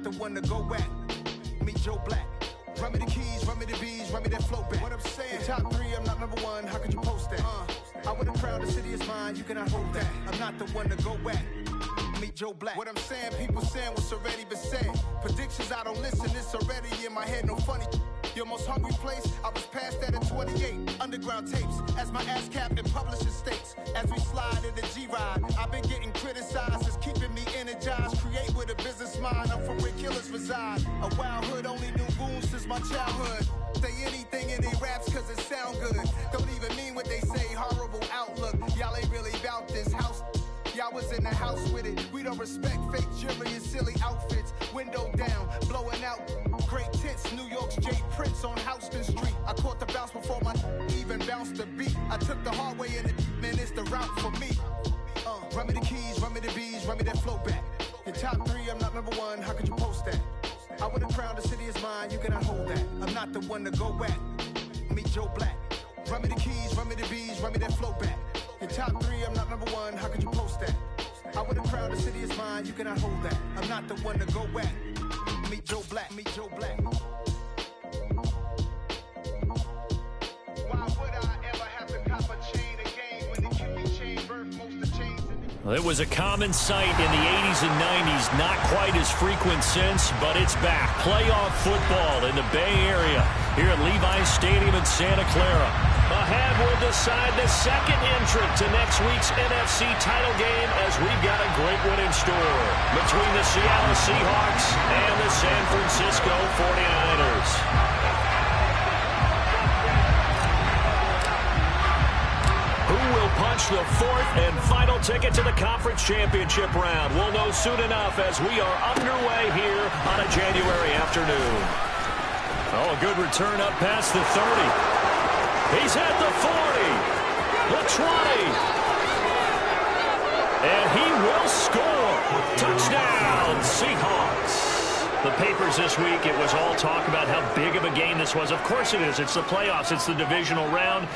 The one to go back. Meet Joe Black. Run me the keys, run me the bees, run me that flow back. What I'm saying, top 3, I'm not number 1. How could you post that? I would have crowned the city is mine, you cannot hold that. I'm not the one to go back. Meet Joe Black. What I'm saying, people saying what's already been said. Predictions, I don't listen, it's already in my head, no funny. Your most hungry place, I was past that at 28. Underground tapes, as my ass cap in publishing states. As we slide in the G-Ride, I've been getting criticized, it's keeping me energized. Create with a business mind, I'm from where killers reside. A wild hood, only knew goons since my childhood. Say anything in they raps cause it sound good. Don't even mean what they say, horrible outlook. Y'all ain't really about this house. Y'all was in the house with it. We don't respect fake jewelry and silly outfits. Window down, blowing out great tits. New York's J. Prince on Houston Street. I caught the bounce before my even bounced the beat. I took the hard way in it, man, it's the route for me. Run me the keys, run me the bees, run me that flow back. Your top 3, I'm not number 1, how could you post that? I would have crowned the city is mine, you cannot hold that. I'm not the one to go back. Meet Joe Black. Run me the keys, run me the bees, run me that flow back. Your top 3, I'm not number 1, how could you post that? I would have crowned the city is mine, you cannot hold that. I'm not the one to go back. Meet Joe Black, meet Joe Black. Why would I ever have to cop a chain again when the kidney chain birthed most of chains? Well, it was a common sight in the 80s and 90s, not quite as frequent since, but it's back. Playoff football in the Bay Area here at Levi's Stadium in Santa Clara. Ahead will decide the second entrant to next week's NFC title game as we've got a great one in store between the Seattle Seahawks and the San Francisco 49ers. Who will punch the 4th and final ticket to the conference championship round? We'll know soon enough as we are underway here on a January afternoon. Oh, a good return up past the 30. He's at the 40, the 20, and he will score. Touchdown, Seahawks. The papers this week, it was all talk about how big of a game this was. Of course it is. It's the playoffs. It's the divisional round.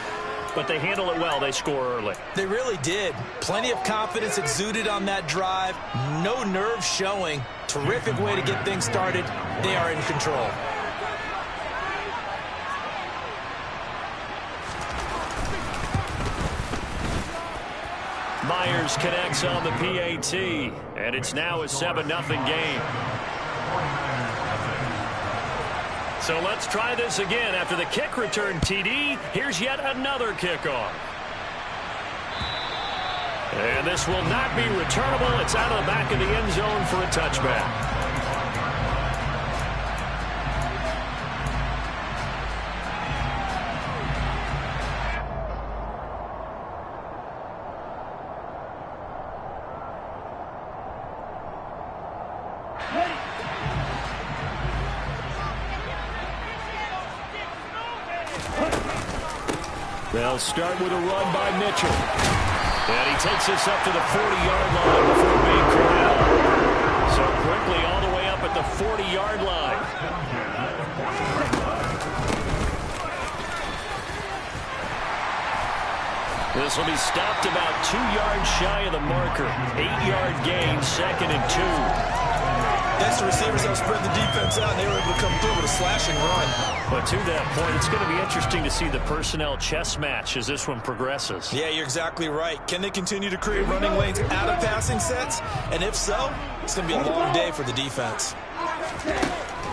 But they handle it well. They score early. They really did. Plenty of confidence exuded on that drive. No nerves showing. Terrific way to get things started. They are in control. Myers connects on the PAT, and it's now a 7-0 game. So let's try this again. After the kick return TD, here's yet another kickoff. And this will not be returnable. It's out of the back of the end zone for a touchback. They'll start with a run by Mitchell. And he takes us up to the 40-yard line before being corralled. So quickly all the way up at the 40-yard line. This will be stopped about 2 yards shy of the marker. 8-yard gain, 2nd and 2. Thanks to receivers that spread the defense out, and they were able to come through with a slashing run. But to that point, it's going to be interesting to see the personnel chess match as this one progresses. Yeah, you're exactly right. Can they continue to create running lanes out of passing sets? And if so, it's going to be a long day for the defense.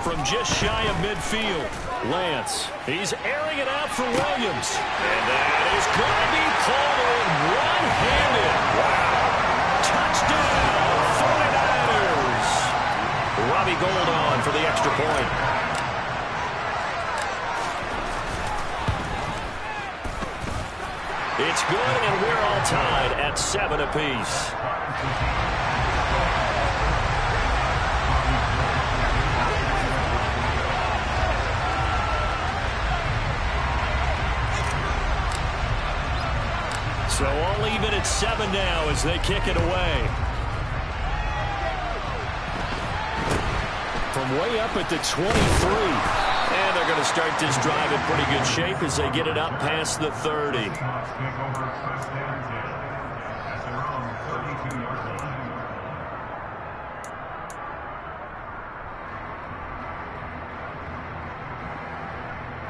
From just shy of midfield, Lance. He's airing it out for Williams. And that is going to be pulled in one-handed. Wow. Touchdown, 49ers. Robbie Gould on for the extra point. It's good, and we're all tied at 7 apiece. So all even at 7 now as they kick it away. From way up at the 23. And they're going to start this drive in pretty good shape as they get it up past the 30.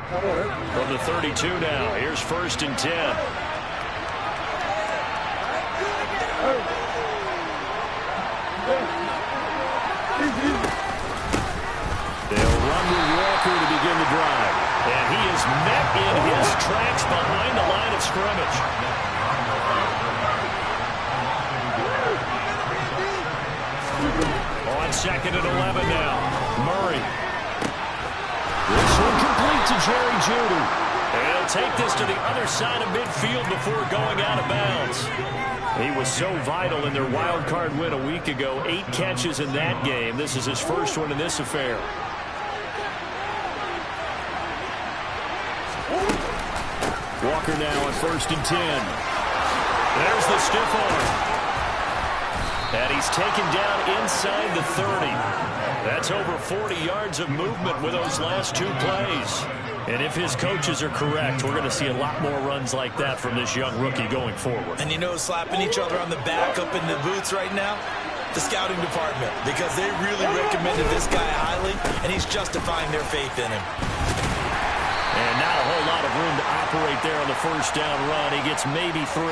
From the 32 now, here's 1st and 10. They'll run with Walker to begin the drive. And he is met in his tracks behind the line of scrimmage. On 2nd and 11 now. Murray. This one complete to Jerry Jeudy. And he'll take this to the other side of midfield before going out of bounds. He was so vital in their wild card win a week ago. 8 catches in that game. This is his first one in this affair. Walker now on 1st and 10. There's the stiff arm. And he's taken down inside the 30. That's over 40 yards of movement with those last 2 plays. And if his coaches are correct, we're going to see a lot more runs like that from this young rookie going forward. And you know, slapping each other on the back up in the booths right now? The scouting department, because they really recommended this guy highly, and he's justifying their faith in him. And not a whole lot of room to operate there on the 1st down run. He gets maybe 3.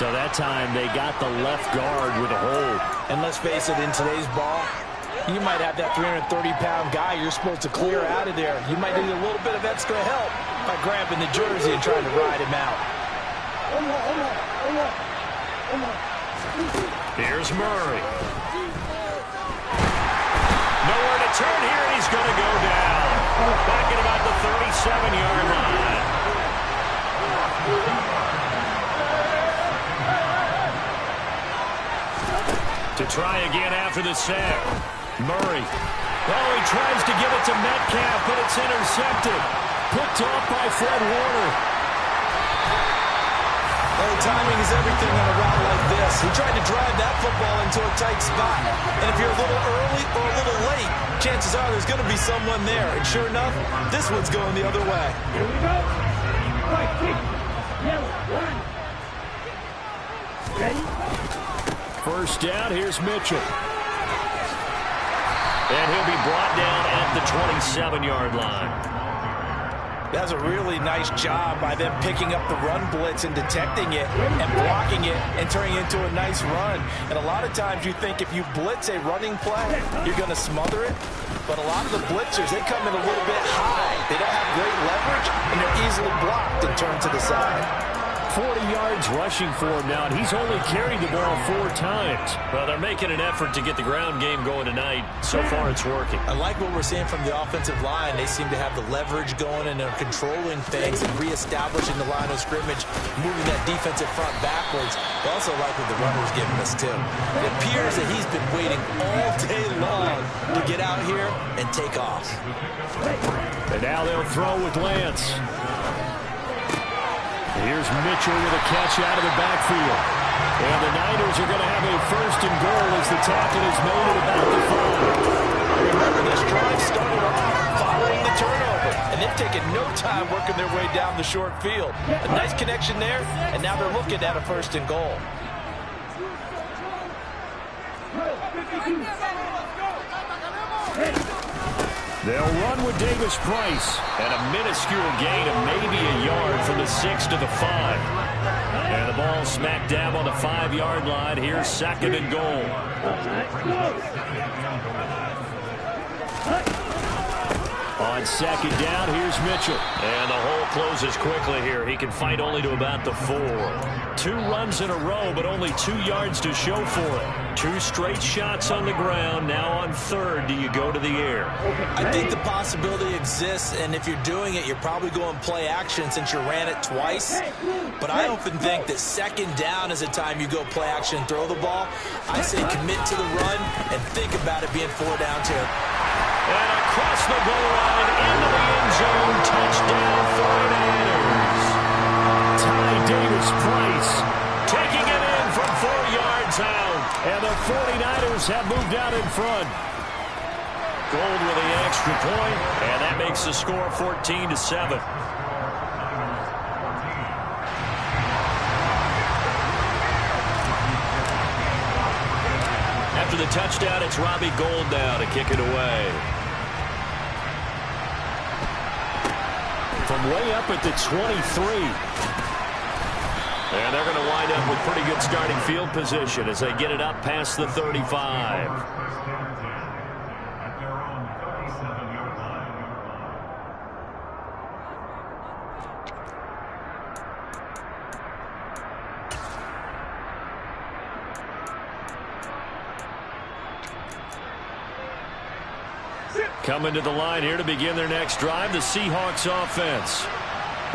So that time they got the left guard with a hold. And let's face it, in today's ball, you might have that 330-pound guy you're supposed to clear out of there. You might need a little bit of extra help by grabbing the jersey and trying to ride him out. Here's Murray. Nowhere to turn here, and he's going to go down. Back at about the 37-yard line. To try again after the sack. Murray. Oh, he tries to give it to Metcalf, but it's intercepted. Picked off by Fred Warner. Well, timing is everything on a route like this. He tried to drive that football into a tight spot. And if you're a little early or a little late, chances are there's going to be someone there. And sure enough, this one's going the other way. Here we go. Right, kick. Ready? 1st down, here's Mitchell. And he'll be brought down at the 27-yard line. That's a really nice job by them picking up the run blitz and detecting it and blocking it and turning it into a nice run. And a lot of times you think if you blitz a running play, you're going to smother it. But a lot of the blitzers, they come in a little bit high. They don't have great leverage, and they're easily blocked and turned to the side. 40 yards rushing for him now, and he's only carried the ball 4 times. Well, they're making an effort to get the ground game going tonight. So far, it's working. I like what we're seeing from the offensive line. They seem to have the leverage going, and they're controlling things and reestablishing the line of scrimmage, moving that defensive front backwards. I also like what the runner's giving us, too. It appears that he's been waiting all day long to get out here and take off. And now they'll throw with Lance. Here's Mitchell with a catch out of the backfield. And the Niners are going to have a 1st and goal as the tackle is made at about the 5. Remember, this drive started off following the turnover, and they've taken no time working their way down the short field. A nice connection there, and now they're looking at a 1st and goal. They'll run with Davis Price, and a minuscule gain of maybe a yard from the 6 to the 5. And the ball smack dab on the 5-yard line. Here's 2nd and goal. On 2nd down, here's Mitchell. And the hole closes quickly here. He can fight only to about the 4. 2 runs in a row, but only 2 yards to show for it. 2 straight shots on the ground. Now on 3rd, do you go to the air? I think the possibility exists, and if you're doing it, you're probably going play action since you ran it twice. But I often think that 2nd down is a time you go play action and throw the ball. I say commit to the run and think about it being 4 down here. And across the goal line, into the end zone, touchdown 49ers. Ty Davis Price taking it in from 4 yards out. And the 49ers have moved out in front. Gold with the extra point, and that makes the score 14-7. After the touchdown, it's Robbie Gold now to kick it away. from way up at the 23. And they're going to wind up with pretty good starting field position as they get it up past the 35. Coming to the line here to begin their next drive, the Seahawks offense.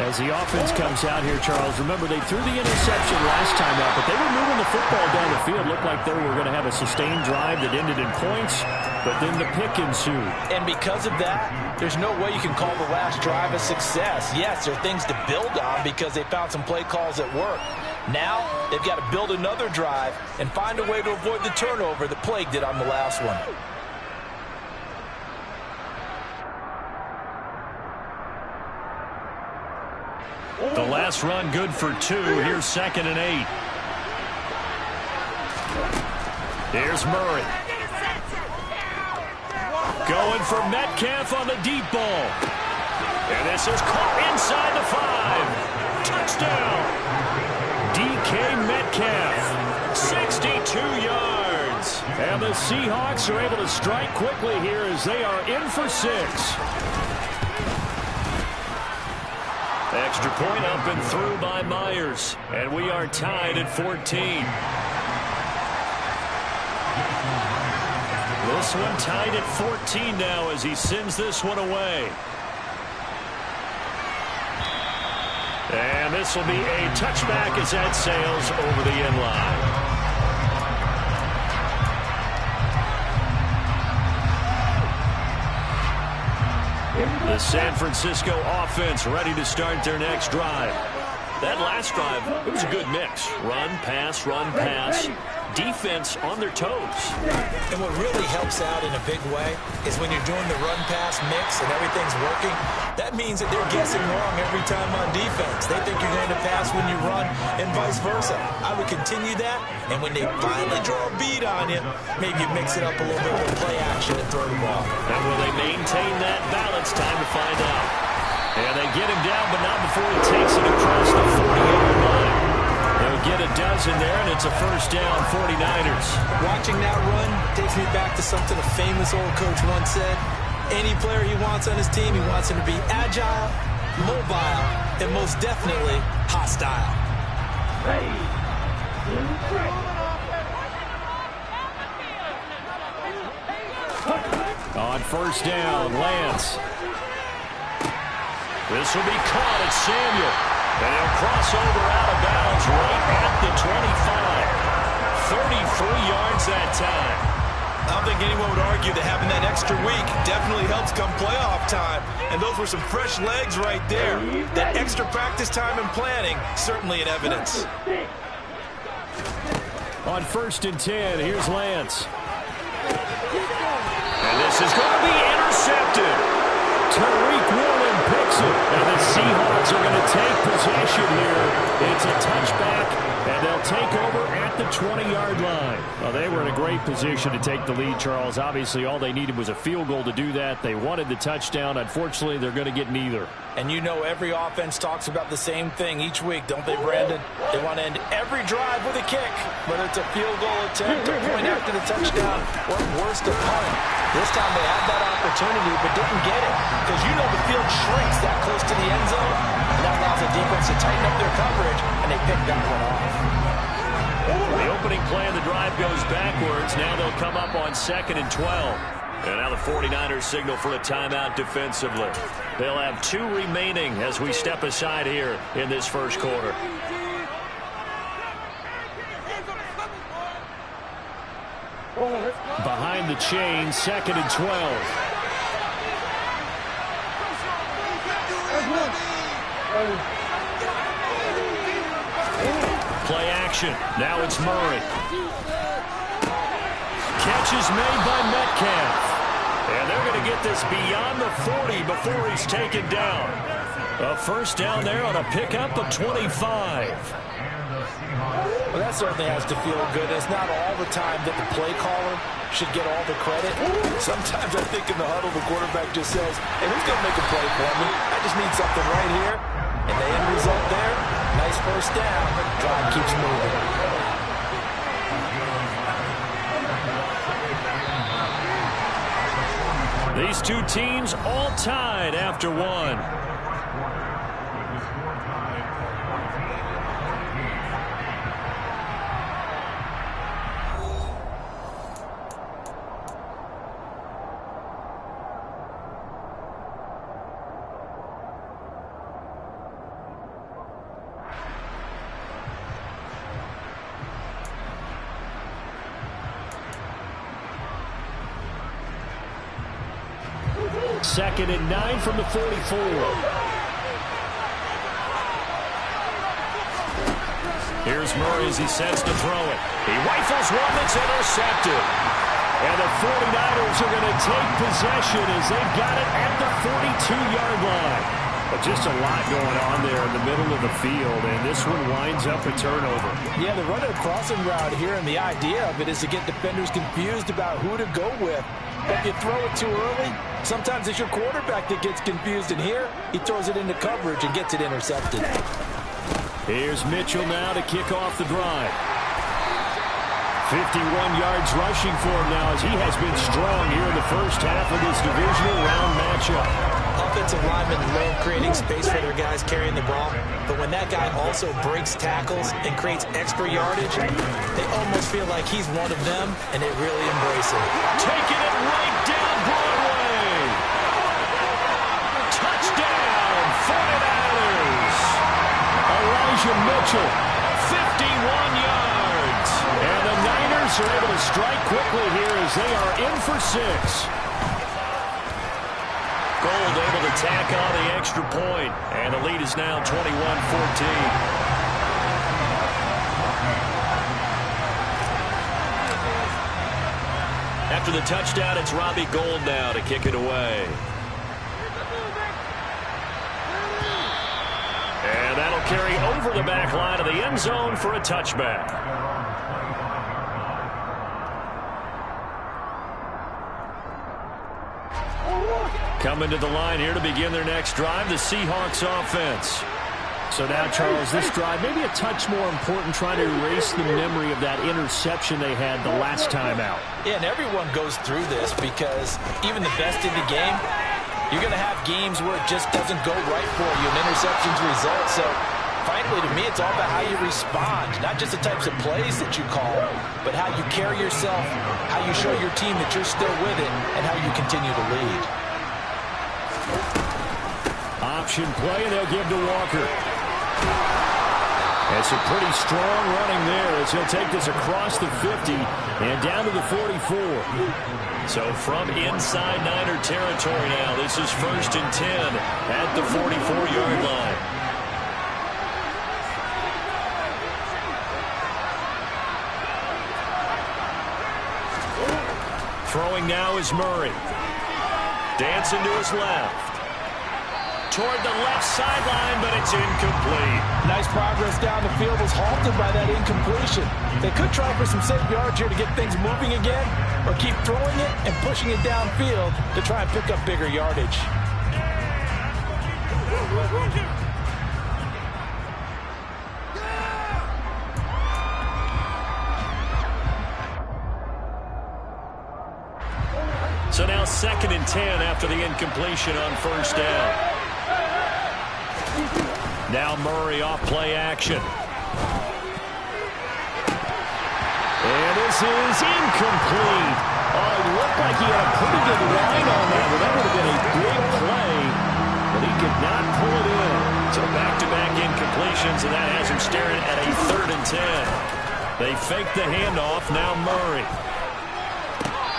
As the offense comes out here, Charles, remember they threw the interception last time out, but they were moving the football down the field. Looked like they were going to have a sustained drive that ended in points, but then the pick ensued. And because of that, there's no way you can call the last drive a success. Yes, there are things to build on because they found some play calls that work. Now they've got to build another drive and find a way to avoid the turnover that plagued it on the last one. The last run good for 2. Here's 2nd and 8. Here's Murray. Going for Metcalf on the deep ball. And this is caught inside the 5. Touchdown. DK Metcalf. 62 yards. And the Seahawks are able to strike quickly here as they are in for 6. Extra point up and through by Myers. And we are tied at 14. This one tied at 14 now as he sends this one away. And this will be a touchback as that sails over the end line. The San Francisco offense ready to start their next drive. That last drive, it was a good mix. Run, pass, defense on their toes. And what really helps out in a big way is when you're doing the run-pass mix and everything's working, that means that they're guessing wrong every time on defense. They think you're going to pass when you run and vice versa. I would continue that, and when they finally draw a beat on you, maybe you mix it up a little bit with play action and throw the ball. And will they maintain that balance? Time to find out. And they get him down, but not before he takes it across the 40-yard line. They'll get a dozen there, and it's a first down, 49ers. Watching that run takes me back to something a famous old coach once said. Any player he wants on his team, he wants him to be agile, mobile, and most definitely hostile. On first down, Lance. This will be caught at Samuel. And he'll cross over out of bounds right at the 25. 33 yards that time. I don't think anyone would argue that having that extra week definitely helps come playoff time. And those were some fresh legs right there. That extra practice time and planning, certainly in evidence. On first and 10, here's Lance. And this is going to be intercepted. Tariq Woolen picks it, and the Seahawks are going to take possession here. It's a touchback, and they'll take over at the 20-yard line. Well, they were in a great position to take the lead, Charles. Obviously, all they needed was a field goal to do that. They wanted the touchdown. Unfortunately, they're going to get neither. And you know every offense talks about the same thing each week, don't they, Brandon? They want to end every drive with a kick, whether it's a field goal attempt, a point after the touchdown, or worse, a punt. This time they had that opportunity but didn't get it because you know the field shrinks that close to the end zone, and that allows the defense to tighten up their coverage, and they picked that one off. The opening play of the drive goes backwards. Now they'll come up on 2nd and 12. And now the 49ers signal for a timeout defensively. They'll have 2 remaining as we step aside here in this first quarter. Behind the chain, 2nd and 12. Play action. Now it's Murray. Catch is made by Metcalf. And they're going to get this beyond the 40 before he's taken down. A first down there on a pickup of 25. Well, that certainly has to feel good. It's not all the time that the play caller should get all the credit. Sometimes I think in the huddle, the quarterback just says, hey, who's going to make a play for me? I just need something right here. And the end result there, nice first down. Drive keeps moving. These two teams all tied after one. Second and 9 from the 44. Here's Murray as he sets to throw it. He rifles one that's intercepted. And the 49ers are going to take possession as they've got it at the 42-yard line. But just a lot going on there in the middle of the field, and this one winds up a turnover. Yeah, they're running a crossing route here, and the idea of it is to get defenders confused about who to go with. But if you throw it too early, sometimes it's your quarterback that gets confused, and here he throws it into coverage and gets it intercepted. Here's Mitchell now to kick off the drive. 51 yards rushing for him now as he has been strong here in the first half of this divisional round matchup. Offensive linemen love creating space for their guys carrying the ball, but when that guy also breaks tackles and creates extra yardage, they almost feel like he's one of them, and they really embrace it. Taking it right down Broadway. Touchdown, 49ers. Elijah Mitchell, 51 yards. And the Niners are able to strike quickly here as they are in for 6. Gold able to tack on the extra point, and the lead is now 21-14. After the touchdown, it's Robbie Gould now to kick it away. And that'll carry over the back line of the end zone for a touchback. Coming to the line here to begin their next drive, the Seahawks offense. So now, Charles, this drive maybe a touch more important, trying to erase the memory of that interception they had the last time out. Yeah, and everyone goes through this because even the best in the game, you're going to have games where it just doesn't go right for you, and interceptions result. So, frankly, to me, it's all about how you respond, not just the types of plays that you call, but how you carry yourself, how you show your team that you're still with it, and how you continue to lead. Option play, and they'll give to Walker. It's a pretty strong running there as he'll take this across the 50 and down to the 44. So from inside Niner territory now, this is 1st and 10 at the 44-yard line. Throwing now is Murray. Dancing to his left. Toward the left sideline, but it's incomplete. Nice progress down the field was halted by that incompletion. They could try for some safe yards here to get things moving again, or keep throwing it and pushing it downfield to try and pick up bigger yardage. So now 2nd and 10 after the incompletion on 1st down. Now Murray off play action. And this is incomplete. Oh, it looked like he had a pretty good line on that. Well, that would have been a big play, but he could not pull it in. So back-to-back incompletions, and that has him staring at a 3rd and 10. They fake the handoff. Now Murray.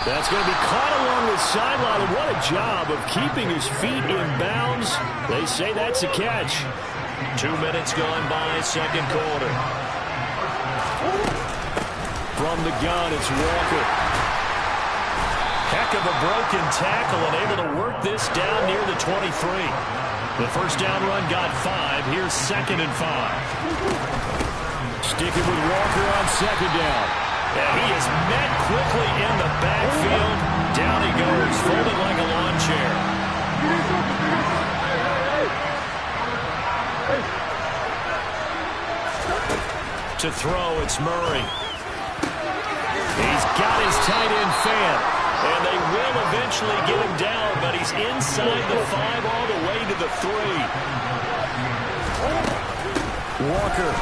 That's going to be caught along the sideline, and what a job of keeping his feet in bounds. They say that's a catch. 2 minutes gone by, 2nd quarter. From the gun, it's Walker. Heck of a broken tackle and able to work this down near the 23. The first down run got 5. Here's 2nd and 5. Sticking with Walker on second down. And he is met quickly in the backfield. Down he goes, folded like a lawn chair. To throw, it's Murray. He's got his tight end fan. And they will eventually get him down, but he's inside the 5 all the way to the 3. Walker.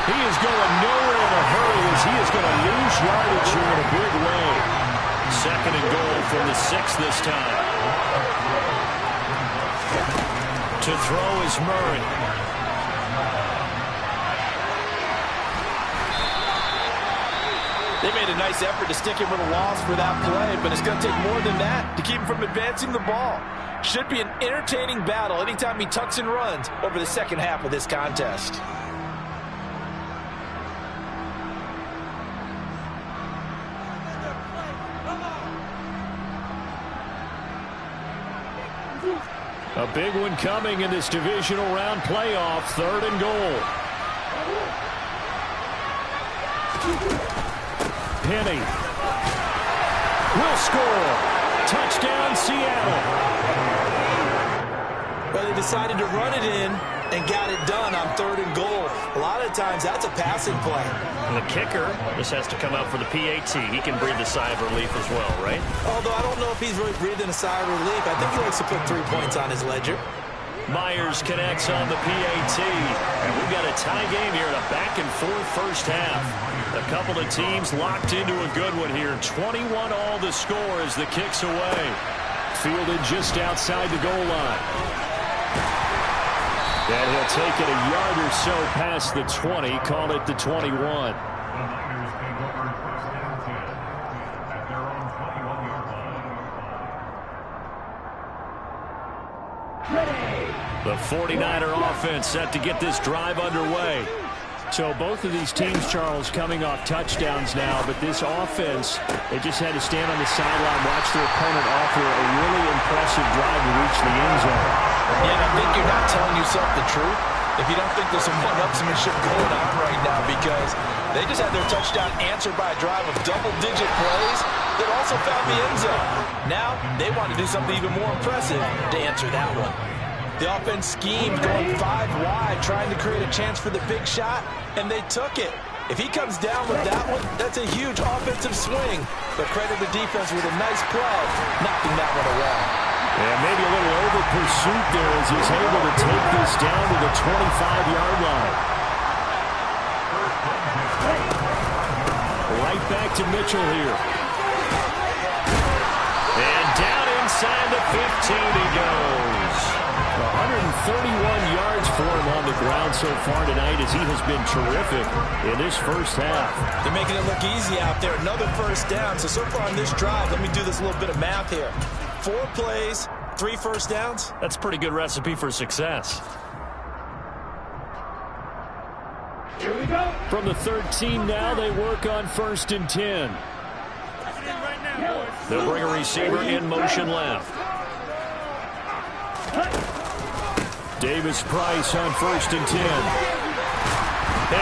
He is going nowhere in a hurry as he is going to lose yardage here in a big way. Second and goal from the 6 this time. To throw is Murray. They made a nice effort to stick him with a loss for that play, but it's going to take more than that to keep him from advancing the ball. Should be an entertaining battle anytime he tucks and runs over the second half of this contest. A big one coming in this divisional round playoff. Third and goal. Penny will score. Touchdown, Seattle. Well, they decided to run it in and got it done on third and goal. A lot of times that's a passing play. And the kicker just has to come out for the PAT. He can breathe a sigh of relief as well, right? Although I don't know if he's really breathing a sigh of relief. I think he likes to put 3 points on his ledger. Myers connects on the PAT. And we've got a tie game here in a back-and-forth first half. A couple of teams locked into a good one here. 21 all the score as the kick's away. Fielded just outside the goal line. And he'll take it a yard or so past the 20. Call it the 21. The 49er offense set to get this drive underway. So both of these teams, Charles, coming off touchdowns now, but this offense, they just had to stand on the sideline, watch their opponent offer a really impressive drive to reach the end zone. Yeah, I think you're not telling yourself the truth if you don't think there's some one-upsmanship going on right now, because they just had their touchdown answered by a drive of double-digit plays that also found the end zone. Now they want to do something even more impressive to answer that one. The offense schemed, going 5 wide, trying to create a chance for the big shot, and they took it. If he comes down with that one, that's a huge offensive swing. But credit the defense with a nice play, knocking that one away. And maybe a little over-pursuit there as he's able to take this down to the 25-yard line. Right back to Mitchell here. And down inside the 15 he goes. 131 yards for him on the ground so far tonight as he has been terrific in this first half. They're making it look easy out there. Another first down. So far on this drive, let me do this little bit of math here. 4 plays, 3 first downs. That's a pretty good recipe for success. Here we go. From the 13 now, they work on 1st and 10. They'll bring a receiver in motion left. Davis Price on 1st and 10. And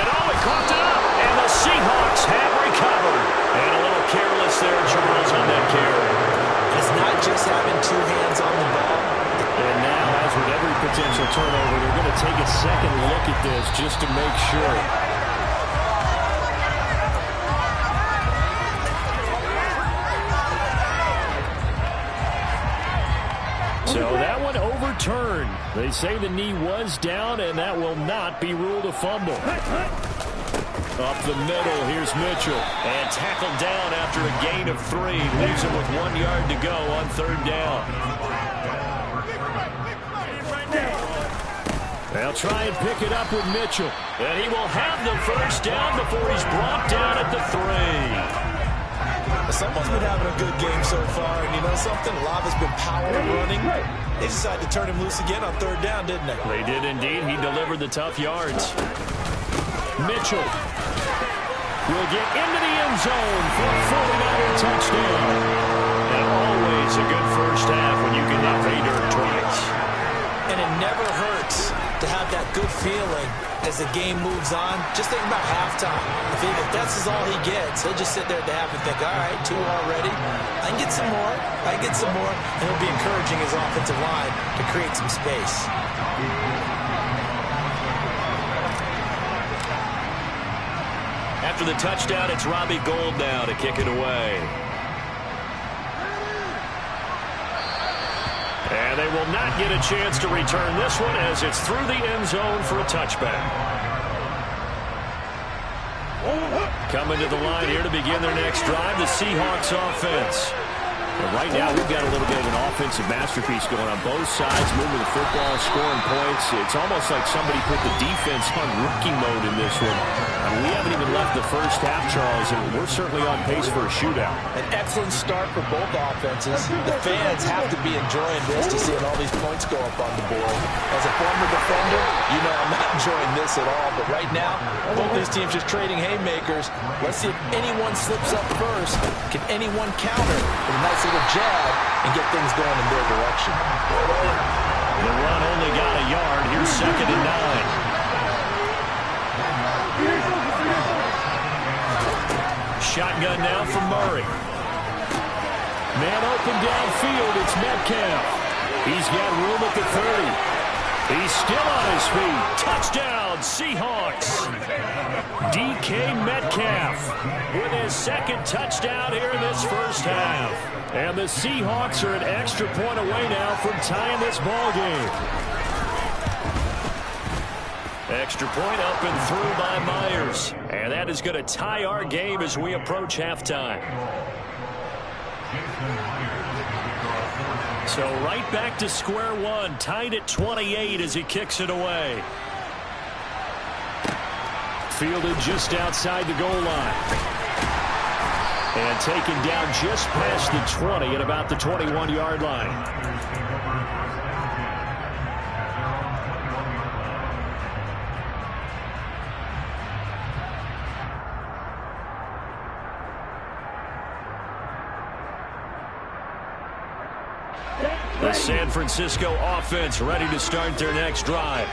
he caught it up, and the Seahawks have recovered. And a little careless there, Charles, on that carry. It's not just having 2 hands on the ball. And now, as with every potential turnover, they're going to take a second look at this just to make sure. So that one overturned. They say the knee was down, and that will not be ruled a fumble. Up the middle, here's Mitchell. And tackled down after a gain of 3. Leaves him with 1 yard to go on 3rd down. They'll try and pick it up with Mitchell. And he will have the first down before he's brought down at the 3. Someone's been having a good game so far, and you know something? Lava's been power running. They decided to turn him loose again on 3rd down, didn't they? They did indeed. He delivered the tough yards. Mitchell will get into the end zone for a 49er touchdown. And always a good first half when you can hit pay dirt twice. And it never hurts to have that good feeling as the game moves on, just think about halftime. If that's all he gets, he'll just sit there at the half and think, all right, 2 already. I can get some more. I can get some more. And he'll be encouraging his offensive line to create some space. After the touchdown, it's Robbie Gould now to kick it away. And they will not get a chance to return this one as it's through the end zone for a touchback. Coming to the line here to begin their next drive, the Seahawks offense. And right now, we've got a little bit of an offensive masterpiece going on both sides, moving the football, scoring points. It's almost like somebody put the defense on rookie mode in this one. I mean, we haven't even left the first half, Charles, and we're certainly on pace for a shootout. An excellent start for both offenses. The fans have to be enjoying this to seeing all these points go up on the board. As a former defender, you know I'm not enjoying this at all. But right now, both these teams just trading haymakers. Let's see if anyone slips up first. Can anyone counter with a nice little jab and get things going in their direction? The run only got a yard. Here's 2nd and 9. Shotgun now for Murray. Man open downfield. It's Metcalf. He's got room at the 30. He's still on his feet. Touchdown, Seahawks. DK Metcalf with his 2nd touchdown here in this first half. And the Seahawks are an extra point away now from tying this ball game. Extra point up and through by Myers. And that is going to tie our game as we approach halftime. So right back to square one, tied at 28 as he kicks it away. Fielded just outside the goal line. And taken down just past the 20 at about the 21-yard line. The San Francisco offense ready to start their next drive.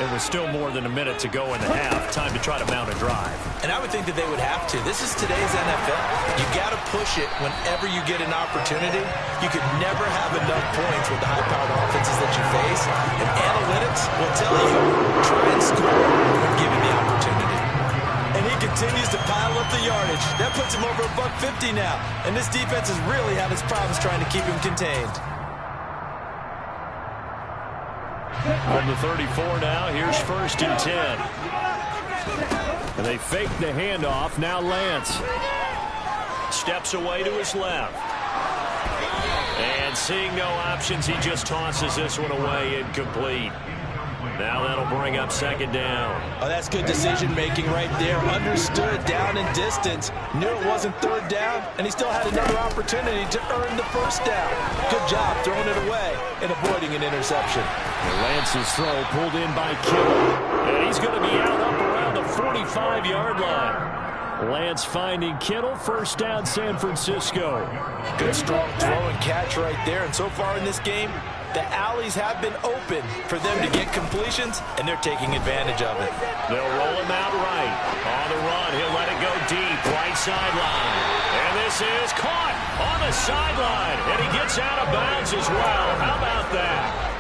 And with still more than a minute to go in the half, time to try to mount a drive. And I would think that they would have to. This is today's NFL. You got to push it whenever you get an opportunity. You could never have enough points with the high-powered offenses that you face. And analytics will tell you, try and score when given the opportunity. And he continues to pile up the yardage. That puts him over $150 now. And this defense has really had its problems trying to keep him contained. On the 34 now, here's 1st and 10. And they fake the handoff. Now Lance steps away to his left. And seeing no options, he just tosses this one away, incomplete. Now that'll bring up 2nd down. Oh, that's good decision-making right there. Understood down and distance. Knew it wasn't 3rd down, and he still had another opportunity to earn the 1st down. Good job throwing it away and avoiding an interception. And Lance's throw pulled in by Kittle. And he's going to be out up around the 45-yard line. Lance finding Kittle. 1st down, San Francisco. Good strong throw and catch right there. And so far in this game, the alleys have been open for them to get completions, and they're taking advantage of it. They'll roll him out right. On the run, he'll let it go deep, right sideline. And this is caught on the sideline, and he gets out of bounds as well. How about that?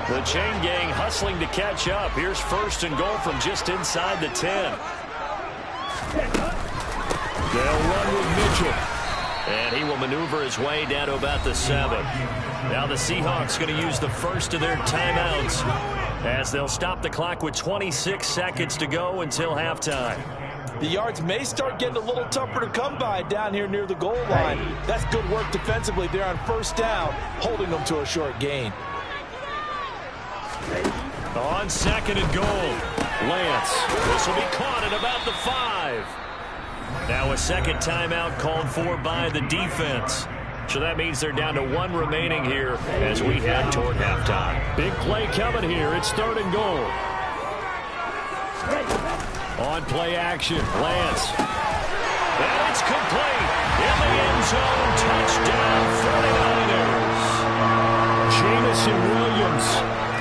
The chain gang hustling to catch up. Here's 1st and goal from just inside the 10. They'll run with Mitchell. And he will maneuver his way down to about the 7. Now the Seahawks going to use the first of their timeouts as they'll stop the clock with 26 seconds to go until halftime. The yards may start getting a little tougher to come by down here near the goal line. That's good work defensively there on 1st down, holding them to a short gain. On 2nd and goal, Lance. This will be caught at about the 5. Now a 2nd timeout called for by the defense. So that means they're down to 1 remaining here as we head toward halftime. Big play coming here. It's 3rd and goal. On play action, Lance. And it's complete. In the end zone, touchdown 49ers. Jamison Williams.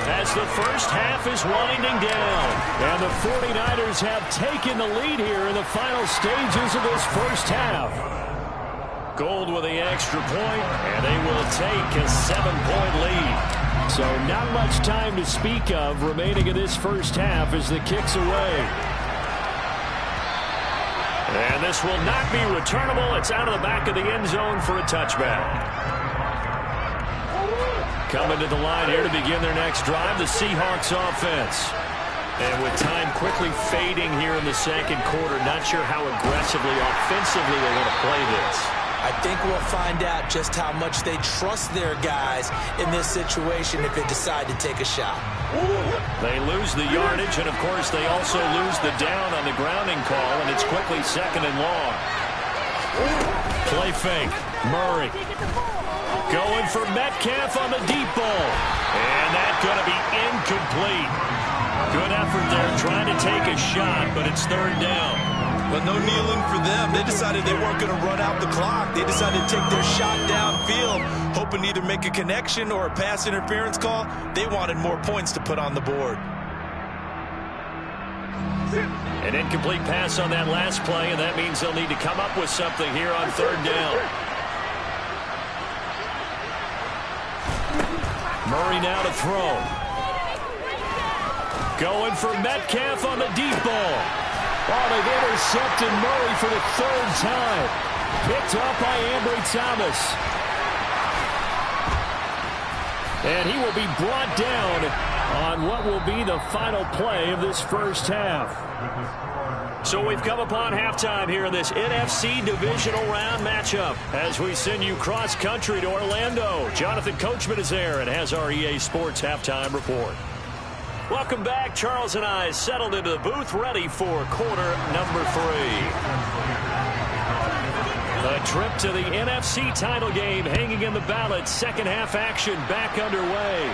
as the first half is winding down. And the 49ers have taken the lead here in the final stages of this first half. Gold with the extra point, and they will take a 7-point lead. So not much time to speak of remaining in this first half as the kick's away. And this will not be returnable. It's out of the back of the end zone for a touchback. Coming to the line here to begin their next drive, the Seahawks offense. And with time quickly fading here in the second quarter, not sure how aggressively, offensively they want to play this. I think we'll find out just how much they trust their guys in this situation if they decide to take a shot. They lose the yardage, and of course they also lose the down on the grounding call, and it's quickly 2nd and long. Play fake. Murray going for Metcalf on the deep ball. And that's going to be incomplete. Good effort there trying to take a shot, but it's 3rd down. But no kneeling for them. They decided they weren't going to run out the clock. They decided to take their shot downfield, hoping to either make a connection or a pass interference call. They wanted more points to put on the board. An incomplete pass on that last play, and that means they'll need to come up with something here on 3rd down. Murray now to throw. Going for Metcalf on the deep ball. Oh, they've intercepted Murray for the 3rd time. Picked up by Ambry Thomas. And he will be brought down on what will be the final play of this first half. So we've come upon halftime here in this NFC divisional round matchup as we send you cross-country to Orlando. Jonathan Coachman is there and has our EA Sports halftime report. Welcome back. Charles and I settled into the booth, ready for quarter number 3. A trip to the NFC title game hanging in the balance. Second half action back underway.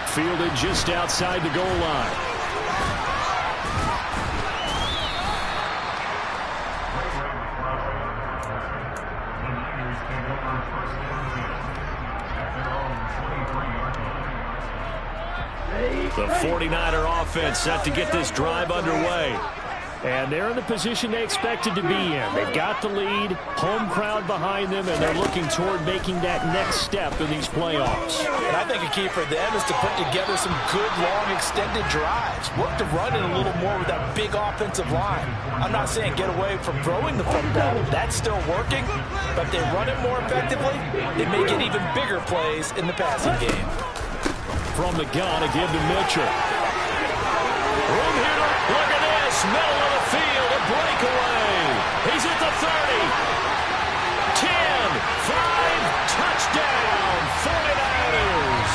Fielded just outside the goal line. The 49er offense set to get this drive underway. And they're in the position they expected to be in. They've got the lead, home crowd behind them, and they're looking toward making that next step in these playoffs. And I think a key for them is to put together some good, long, extended drives. Work to run it a little more with that big offensive line. I'm not saying get away from throwing the football. That's still working. But if they run it more effectively, they may get even bigger plays in the passing game. From the gun, a give to Mitchell. Room here. Look at this. Middle of the field. A breakaway. He's at the 30. 10. 5. Touchdown. 49ers.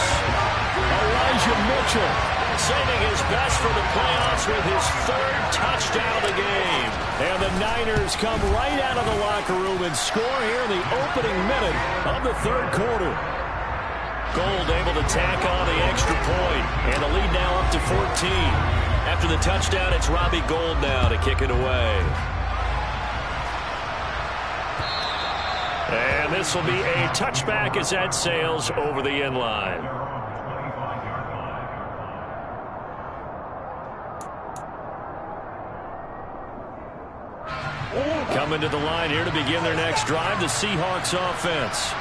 Elijah Mitchell saving his best for the playoffs with his 3rd touchdown of the game. And the Niners come right out of the locker room and score here in the opening minute of the 3rd quarter. Gold able to tack on the extra point, and the lead now up to 14. After the touchdown, it's Robbie Gould now to kick it away. And this will be a touchback as that sails over the end line. Coming to the line here to begin their next drive, the Seahawks offense.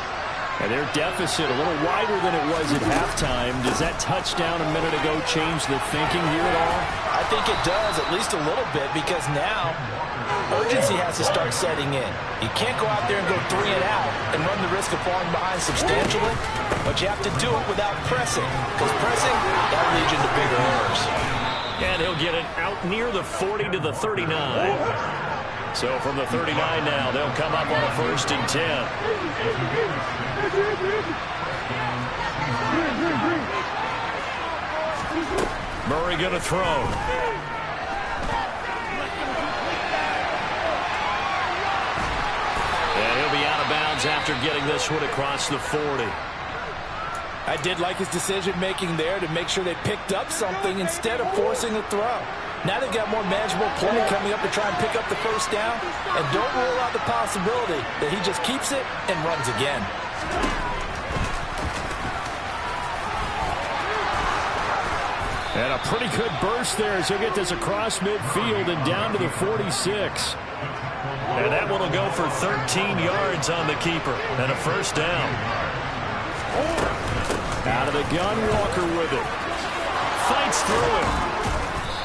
And their deficit a little wider than it was at halftime. Does that touchdown a minute ago change the thinking here at all? I think it does, at least a little bit, because now urgency has to start setting in. You can't go out there and go 3 and out and run the risk of falling behind substantially, but you have to do it without pressing, because pressing, that leads you to bigger errors. And he'll get it out near the 40 to the 39. So from the 39 now, they'll come up on a 1st and 10. Murray going to throw. And he'll be out of bounds after getting this one across the 40. I did like his decision-making there to make sure they picked up something instead of forcing a throw. Now they've got more manageable play coming up to try and pick up the 1st down. And don't rule out the possibility that he just keeps it and runs again. And a pretty good burst there as he'll get this across midfield and down to the 46. And that one will go for 13 yards on the keeper and a first down. Out of the gun, Walker with it. Fights through it.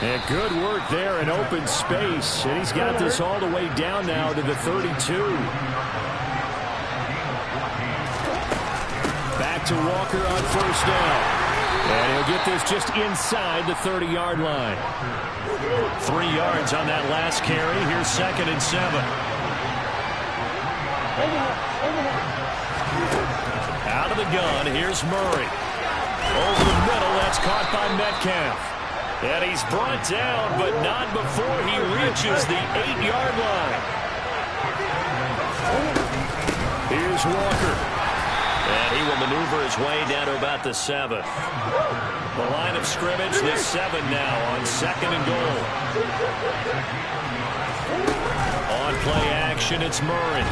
And good work there in open space. And he's got this all the way down now to the 32. Back to Walker on first down. And he'll get this just inside the 30-yard line. 3 yards on that last carry. Here's 2nd and 7. Out of the gun, here's Murray. Over the middle, that's caught by Metcalf. And he's brought down, but not before he reaches the 8-yard line. Here's Walker. And he will maneuver his way down to about the 7. The line of scrimmage, the 7 now on 2nd and goal. On play action, it's Murray.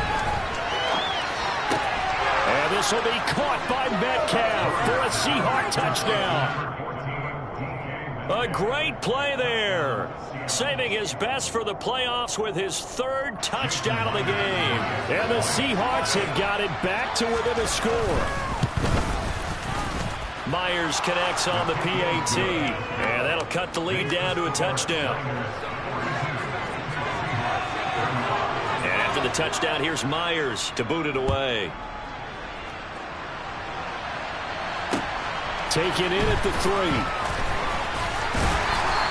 And this will be caught by Metcalf for a Seahawk touchdown. A great play there. Saving his best for the playoffs with his 3rd touchdown of the game. And the Seahawks have got it back to within a score. Myers connects on the PAT. And that'll cut the lead down to a touchdown. And after the touchdown, here's Myers to boot it away. Taken in at the 3.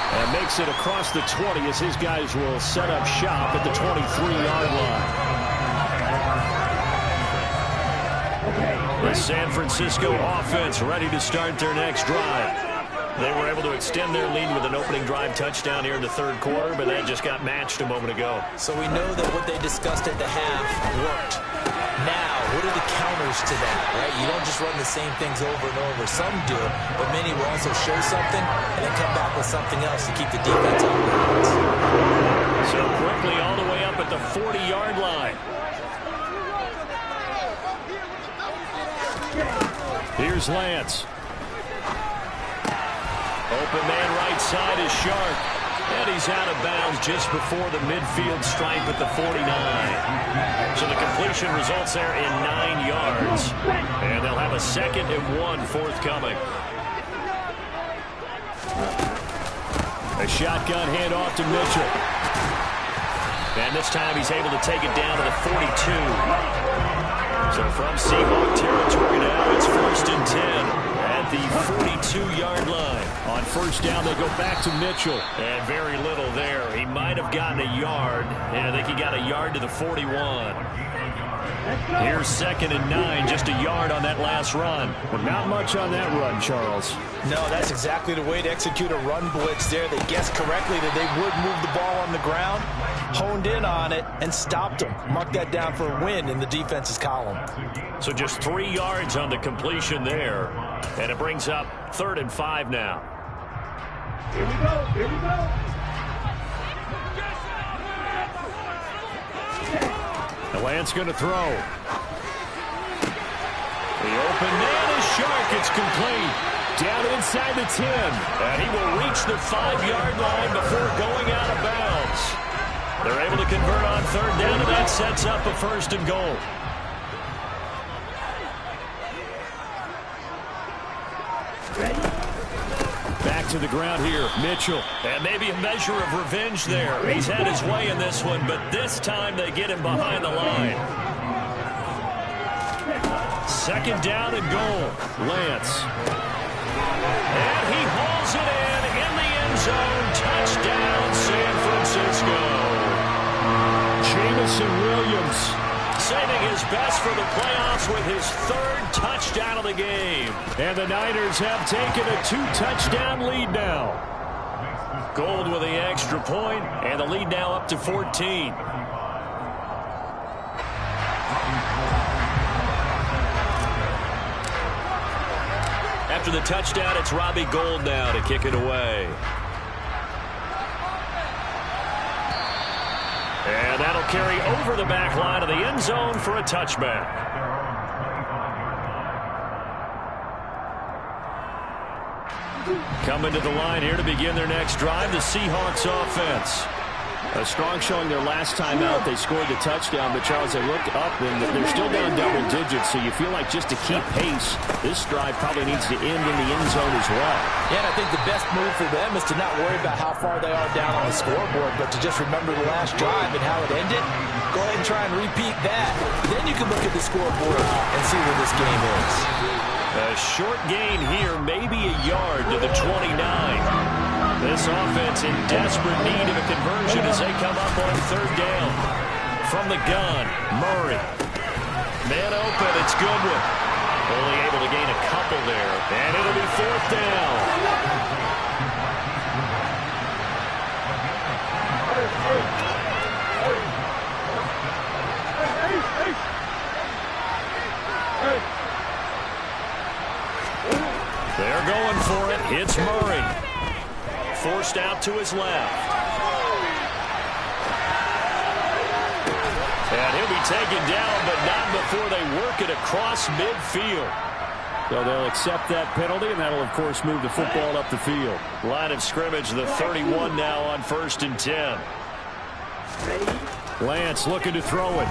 And makes it across the 20 as his guys will set up shop at the 23-yard line. The San Francisco offense ready to start their next drive. They were able to extend their lead with an opening drive touchdown here in the 3rd quarter, but that just got matched a moment ago. So we know that what they discussed at the half worked. Now, what are the counters to that, right? You don't just run the same things over and over. Some do, but many will also show something and then come back with something else to keep the defense on balance. So quickly all the way up at the 40-yard line. Here's Lance. Open man right side is Sharp. And he's out of bounds just before the midfield stripe at the 49. So the completion results there in 9 yards. And they'll have a 2nd and 1 forthcoming. A shotgun handoff to Mitchell. And this time he's able to take it down to the 42. So from Seahawk territory now, it's 1st and 10. At the 42-yard line. On first down, they go back to Mitchell. And very little there. He might have gotten a yard. And I think he got a yard to the 41. Here's 2nd and 9. Just a yard on that last run. But not much on that run, Charles. No, that's exactly the way to execute a run blitz there. They guessed correctly that they would move the ball on the ground, honed in on it, and stopped them. Mark that down for a win in the defense's column. So just 3 yards on the completion there. And it brings up 3rd and 5 now. Here we go. Here we go. The Lance going to throw. The open man is Shark. It's complete. Down inside the 10. And he will reach the 5-yard line before going out of bounds. They're able to convert on 3rd down, and that sets up a 1st and goal. Back to the ground here, Mitchell. And maybe a measure of revenge there. He's had his way in this one, but this time they get him behind the line. 2nd down and goal. Lance. And he hauls it in the end zone. Touchdown, San Francisco. Jamison Williams saving his best for the playoffs with his 3rd touchdown of the game. And the Niners have taken a 2-touchdown lead now. Gold with the extra point, and the lead now up to 14. After the touchdown, it's Robbie Gould now to kick it away. And that'll carry over the back line of the end zone for a touchback. Coming to the line here to begin their next drive, the Seahawks offense. A strong showing their last time out. They scored the touchdown, but Charles, they looked up and they're still down double digits, so you feel like just to keep pace, this drive probably needs to end in the end zone as well. Yeah, and I think the best move for them is to not worry about how far they are down on the scoreboard, but to just remember the last drive and how it ended. Go ahead and try and repeat that. Then you can look at the scoreboard and see where this game is. A short gain here, maybe a yard to the 29. This offense in desperate need of a conversion as they come up on third down. From the gun, Murray. Man open, it's Goodwin. Only able to gain a couple there, and it'll be fourth down. They're going for it. It's Murray. Forced out to his left. And he'll be taken down, but not before they work it across midfield. So they'll accept that penalty, and that'll, of course, move the football up the field. Line of scrimmage, the 31 now on 1st and 10. Lance looking to throw it.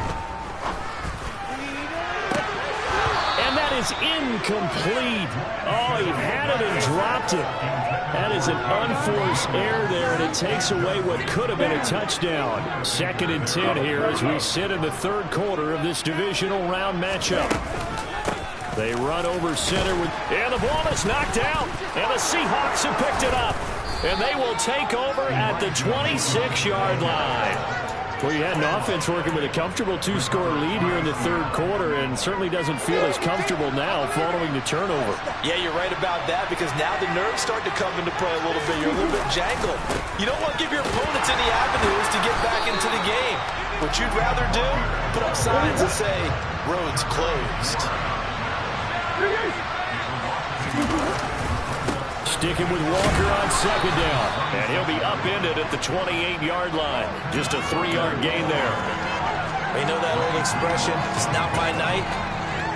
That is incomplete. Oh, he had it and dropped it. That is an unforced error there, and it takes away what could have been a touchdown. 2nd and 10 here as we sit in the third quarter of this divisional round matchup. They run over center, and the ball is knocked out, and the Seahawks have picked it up. And they will take over at the 26-yard line. Well, you had an offense working with a comfortable 2-score lead here in the third quarter, and certainly doesn't feel as comfortable now following the turnover. Yeah, you're right about that, because now the nerves start to come into play a little bit. You're a little bit jangled. You don't want to give your opponents any avenues to get back into the game. What you'd rather do, put up signs that say, roads closed. Sticking with Walker on 2nd down. And he'll be upended at the 28-yard line. Just a 3-yard gain there. You know that old expression, it's not my night?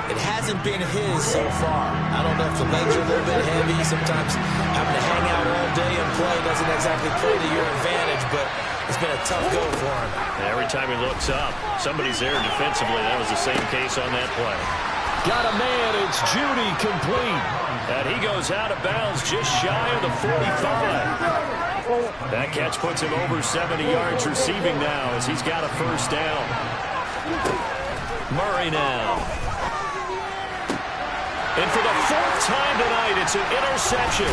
It hasn't been his so far. I don't know if the legs are a little bit heavy. Sometimes having to hang out all day and play doesn't exactly play to your advantage, but it's been a tough go for him. Every time he looks up, somebody's there defensively. That was the same case on that play. Got a man, it's Judy complete. And he goes out of bounds just shy of the 45. That catch puts him over 70 yards receiving now as he's got a first down. Murray now. And for the 4th time tonight, it's an interception.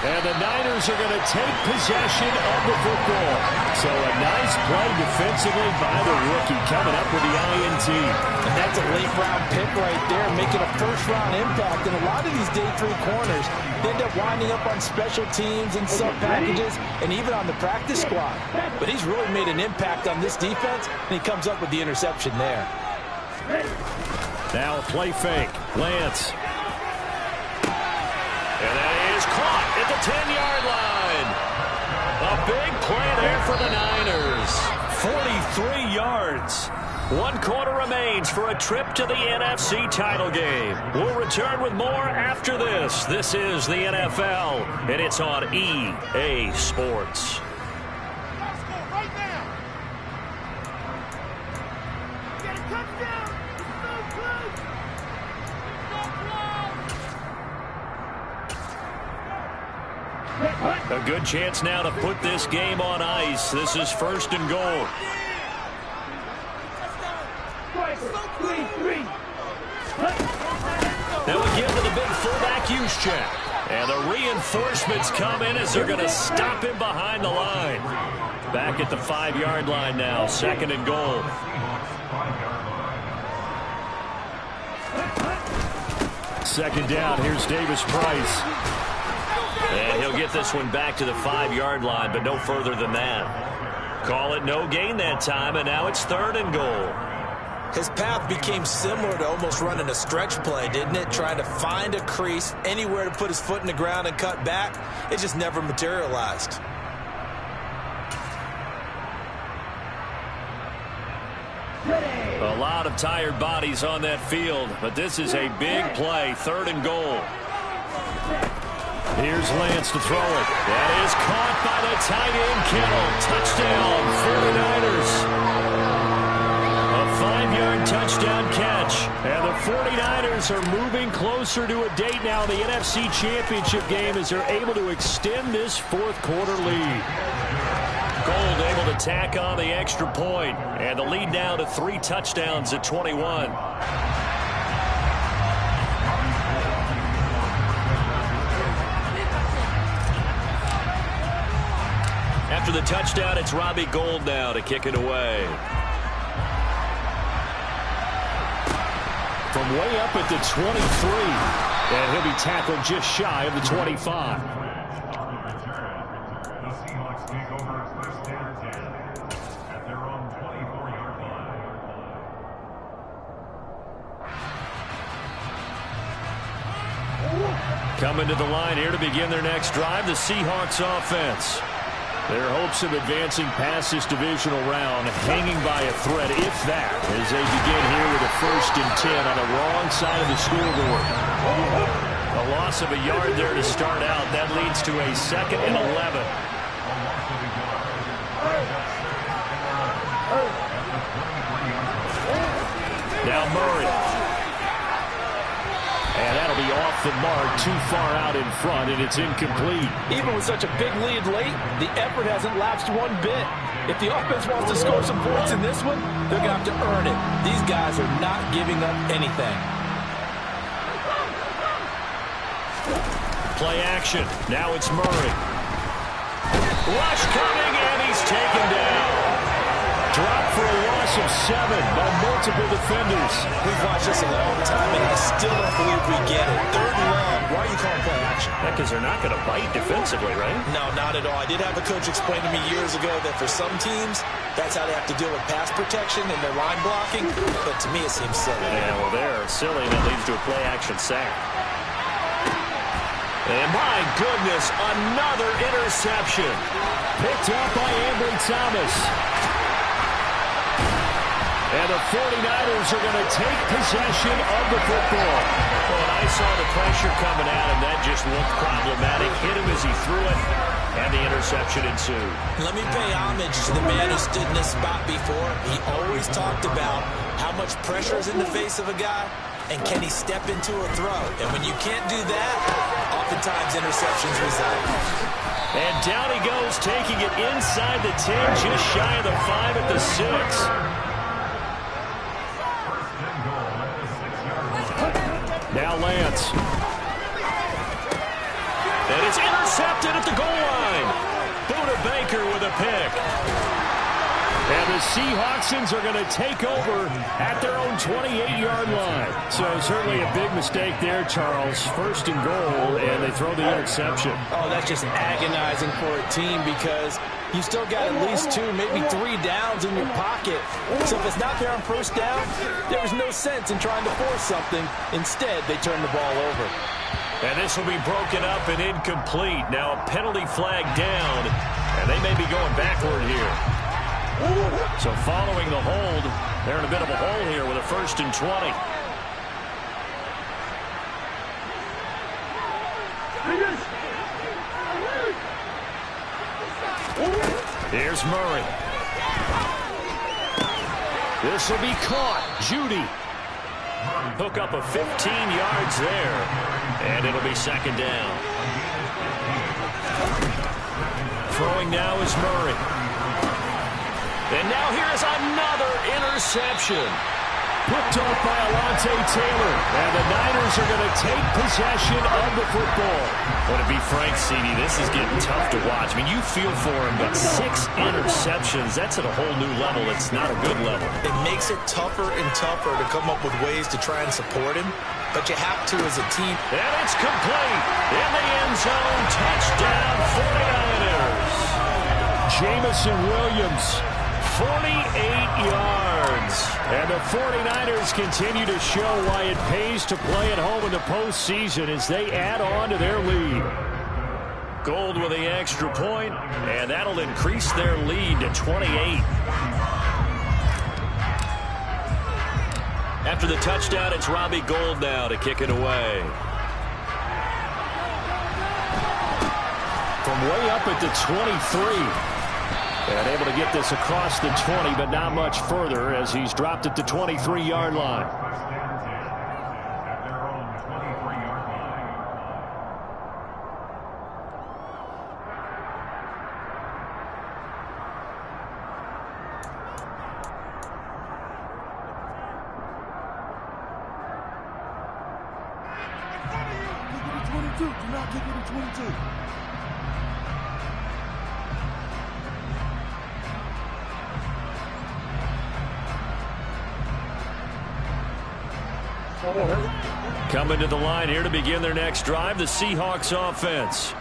And the Niners are going to take possession of the football. So a nice play defensively by the rookie coming up with the INT. And that's a late-round pick right there, making a first-round impact. And a lot of these day 3 corners end up winding up on special teams and sub-packages and even on the practice squad. But he's really made an impact on this defense, and he comes up with the interception there. Now a play fake. Lance. And that is caught at the 10-yard line. A big play there for the Niners. 43 yards. 1 quarter remains for a trip to the NFC title game. We'll return with more after this. This is the NFL, and it's on EA Sports. A good chance now to put this game on ice. This is 1st and goal. Now again to the big fullback use check. And the reinforcements come in as they're going to stop him behind the line. Back at the 5-yard line now. 2nd and goal. Second down. Here's Davis Price. And he'll get this one back to the 5-yard line, but no further than that. Call it no gain that time, and now it's 3rd and goal. His path became similar to almost running a stretch play, didn't it? Trying to find a crease, anywhere to put his foot in the ground and cut back. It just never materialized. A lot of tired bodies on that field, but this is a big play. 3rd and goal. Here's Lance to throw it. That is caught by the tight end, Kittle. Touchdown, 49ers. A 5-yard touchdown catch. And the 49ers are moving closer to a date now in the NFC Championship game as they're able to extend this fourth-quarter lead. Gold able to tack on the extra point. And the lead now to 3 touchdowns at 21. After the touchdown, it's Robbie Gould now to kick it away. From way up at the 23. And he'll be tackled just shy of the 25. The Seahawks take over first and 10 at their own 24-yard line. Coming to the line here to begin their next drive, the Seahawks offense. Their hopes of advancing past this divisional round hanging by a thread, if that, as they begin here with a 1st and 10 on the wrong side of the scoreboard. A loss of a yard there to start out. That leads to a 2nd and 11. Now Murray. And that'll be off the mark, too far out in front, and it's incomplete. Even with such a big lead late, the effort hasn't lapsed one bit. If the offense wants to score some points in this one, they're going to have to earn it. These guys are not giving up anything. Play action. Now it's Murray. Rush coming, and he's taken down. Drop for a loss of 7 by multiple defenders. We've watched this a long time, and I still don't believe we get it. 3rd and long. Why are you calling play action? Because they're not going to bite defensively, right? No, not at all. I did have a coach explain to me years ago that for some teams, that's how they have to deal with pass protection and their line blocking. But to me, it seems silly. Yeah, well, they're silly, and it leads to a play action sack. And my goodness, another interception. Picked up by Ambry Thomas. And the 49ers are going to take possession of the football. Well, when I saw the pressure coming at him, that just looked problematic. Hit him as he threw it, and the interception ensued. Let me pay homage to the man who stood in this spot before. He always talked about how much pressure is in the face of a guy, and can he step into a throw. And when you can't do that, oftentimes interceptions result. And down he goes, taking it inside the 10, just shy of the 5 at the 6. Now Lance. And it's intercepted at the goal line. Buda Baker with a pick. And the Seahawksons are going to take over at their own 28-yard line. So certainly a big mistake there, Charles. 1st and goal, and they throw the interception. Oh, that's just agonizing for a team because you still got at least 2, maybe 3 downs in your pocket. So if it's not there on 1st down, there was no sense in trying to force something. Instead, they turn the ball over. And this will be broken up and incomplete. Now a penalty flag down, and they may be going backward here. So following the hold, they're in a bit of a hole here with a 1st and 20. Here's Murray. This will be caught. Judy. Hook up of 15 yards there. And it'll be 2nd down. Throwing now is Murray. And now here is another interception. Picked off by Alontae Taylor. And the Niners are going to take possession of the football. Well, to be frank, CD, this is getting tough to watch. I mean, you feel for him, but 6 interceptions, that's at a whole new level. It's not a good level. It makes it tougher and tougher to come up with ways to try and support him. But you have to as a team. And it's complete. In the end zone, touchdown 49ers. Jamison Williams, 48 yards. And the 49ers continue to show why it pays to play at home in the postseason as they add on to their lead. Gold with the extra point, and that'll increase their lead to 28. After the touchdown, it's Robbie Gould now to kick it away. way up at the 23. And able to get this across the 20, but not much further as he's dropped at the 23-yard line. At their own 23-yard line. Do not kick it to 22. Coming to the line here to begin their next drive, the Seahawks offense.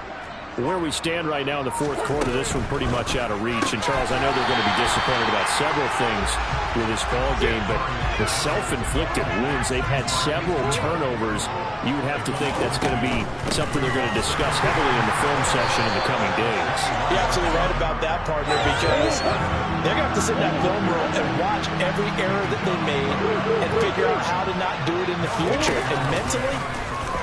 Where we stand right now in the fourth quarter, this one pretty much out of reach. And, Charles, I know they're going to be disappointed about several things with this ball game, but the self-inflicted wounds, they've had several turnovers. You would have to think that's going to be something they're going to discuss heavily in the film session in the coming days. You're absolutely right about that, partner, because they're going to have to sit in that film room and watch every error that they made and figure out how to not do it in the future. And mentally,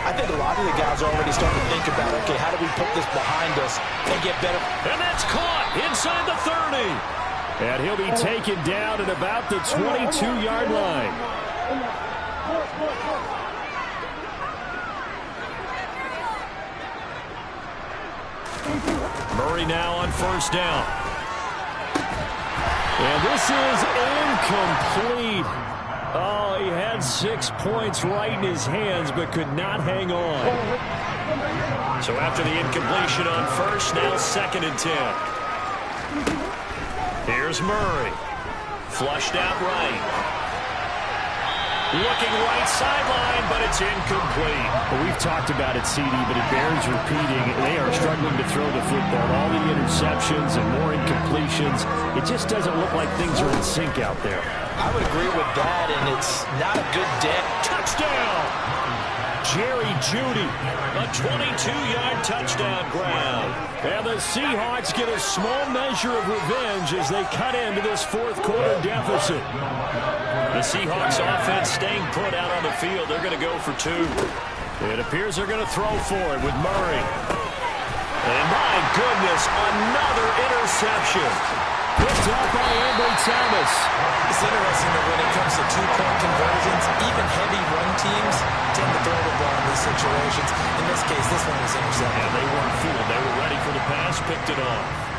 I think a lot of the guys are already starting to think about, okay, how do we put this behind us and get better? And that's caught inside the 30. And he'll be taken down at about the 22-yard line. Murray now on first down. And this is incomplete. Oh, he had 6 points right in his hands, but could not hang on. So after the incompletion on first, now 2nd and 10. Here's Murray. Flushed out right. Looking right sideline, but it's incomplete. Well, we've talked about it, CD, but it bears repeating. They are struggling to throw the football. All the interceptions and more incompletions. It just doesn't look like things are in sync out there. I would agree with that, and it's not a good day. Touchdown! Jerry Jeudy, a 22-yard touchdown grab. And the Seahawks get a small measure of revenge as they cut into this fourth quarter deficit. The Seahawks offense staying put out on the field. They're going to go for 2. It appears they're going to throw for it with Murray. And my goodness, another interception. Picked up by Ambry Thomas. It's interesting that when it comes to two-point conversions, even heavy run teams tend to throw the ball in these situations. In this case, this one was intercepted. And they weren't fooled. They were ready for the pass, picked it off.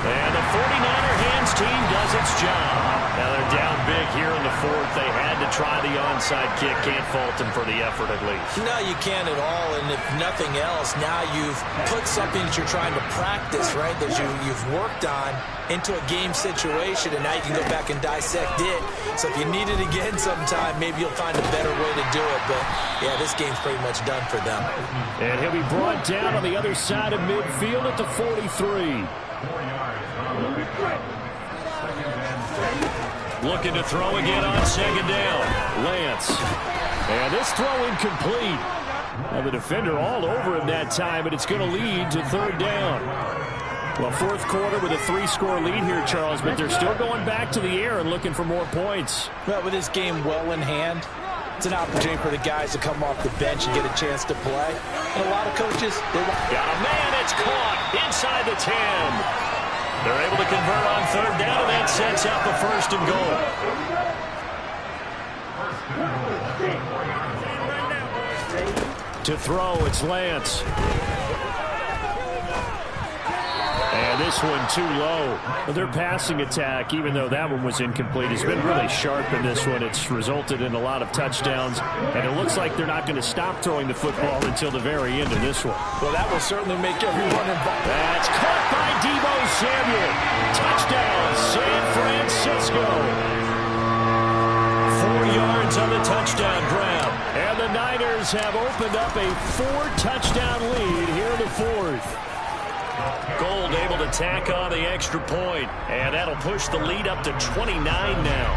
And the 49er hands team does its job. Now they're down big here in the fourth. They had to try the onside kick. Can't fault them for the effort at least. No, you can't at all. And if nothing else, now you've put something that you're trying to practice, right, that you've worked on into a game situation, and now you can go back and dissect it. So if you need it again sometime, maybe you'll find a better way to do it. But, yeah, this game's pretty much done for them. And he'll be brought down on the other side of midfield at the 43. Looking to throw again on 2nd down. Lance. And this throw incomplete. Now the defender all over him that time, but it's going to lead to 3rd down. Well, fourth quarter with a 3-score lead here, Charles, but they're still going back to the air and looking for more points. Well, with this game well in hand, it's an opportunity for the guys to come off the bench and get a chance to play. And a lot of coaches, they want... Got a man, it's caught inside the 10. They're able to convert on 3rd down, and that sets up a 1st and goal. To throw, it's Lance. And this one too low. Their passing attack, even though that one was incomplete, has been really sharp in this one. It's resulted in a lot of touchdowns, and it looks like they're not going to stop throwing the football until the very end of this one. Well, that will certainly make everyone involved. That's caught by Deebo Samuel. Touchdown, San Francisco. 4 yards on the touchdown grab. And the Niners have opened up a 4-touchdown lead here in the fourth. Gold able to tack on the extra point, and that'll push the lead up to 29 now.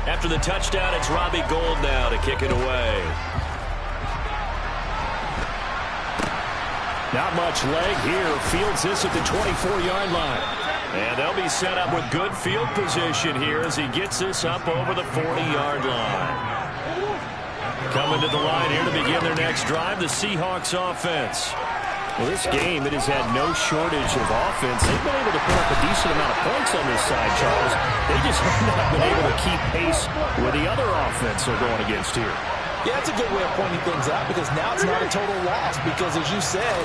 After the touchdown, it's Robbie Gould now to kick it away. Not much leg here. Fields this at the 24-yard line. And they'll be set up with good field position here as he gets this up over the 40-yard line. Coming to the line here to begin their next drive, the Seahawks offense. Well, this game, it has had no shortage of offense. They've been able to put up a decent amount of points on this side, Charles. They just have not been able to keep pace with the other offense they're going against here. Yeah, that's a good way of pointing things out because now it's not a total loss because, as you said,